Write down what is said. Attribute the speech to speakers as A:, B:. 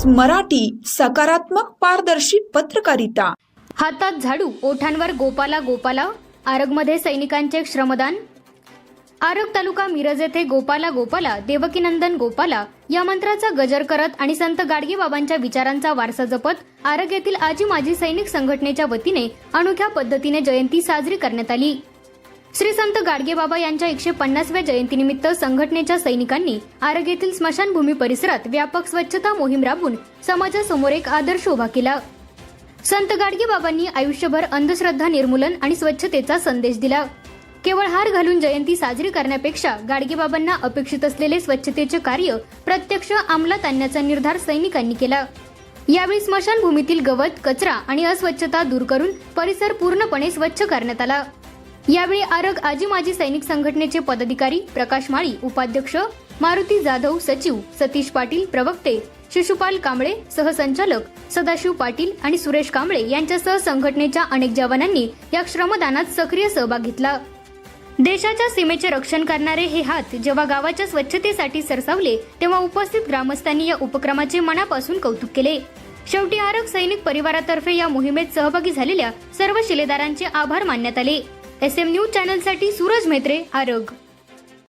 A: मराठी सकारात्मक पारदर्शी पत्रकारिता।
B: हातात झाडू, ओठांवर गोपाला गोपाला, आरगमध्ये सैनिकांचे श्रमदान। आरग तालुका मिरज येथे गोपाला गोपाला देवकीनंदन गोपाला या मंत्राचा गजर करत आणि संत गाडगेबाबांच्या विचारांचा वारसा जपत आरग येथील आजी माजी सैनिक संघटनेच्या वतीने अनोख्या पद्धतीने जयंती साजरी करण्यात आली। श्री संत गाडगेबाबा यांच्या 150व्या जयंतीनिमित्त संघटनेच्या सैनिकांनी आरग येथील स्मशानभूमी परिसरात व्यापक स्वच्छता मोहीम राबवून समाजासमोर एक आदर्श उभा केला। संत गाडगेबाबांनी आयुष्यभर अंधश्रद्धा निर्मूलन आणि स्वच्छतेचा संदेश दिला। केवळ हार घालून जयंती साजरी करण्यापेक्षा गाडगेबाबांना अपेक्षित असलेले स्वच्छतेचे कार्य प्रत्यक्ष अंमलात आणण्याचा निर्धार सैनिकांनी केला। यावेळी स्मशानभूमीतील गवत, कचरा आणि अस्वच्छता दूर करून परिसर पूर्णपणे स्वच्छ करण्यात आला। यावेळी आरग आजी माजी सैनिक संघटनेचे पदाधिकारी प्रकाश माळी, उपाध्यक्ष मारुती जाधव, सचिव सतीश पाटील, प्रवक्ते शिशुपाल कांबळे, सहसंचालक सदाशिव पाटील आणि सुरेश कांबळे यांच्यासह संघटनेच्या अनेक जवानांनी या श्रमदानात सक्रिय सहभाग घेतला। देशाच्या सीमेचे रक्षण करणारे हे हात जेव्हा गावाच्या स्वच्छतेसाठी सरसावले तेव्हा उपस्थित ग्रामस्थांनी या उपक्रमाचे मनापासून कौतुक केले। शेवटी आरग सैनिक परिवारातर्फे या मोहिमेत सहभागी झालेल्या सर्व शिलेदारांचे आभार मानण्यात आले। SM न्यूज चॅनलसाठी सूरज म्हेत्रे, आरग।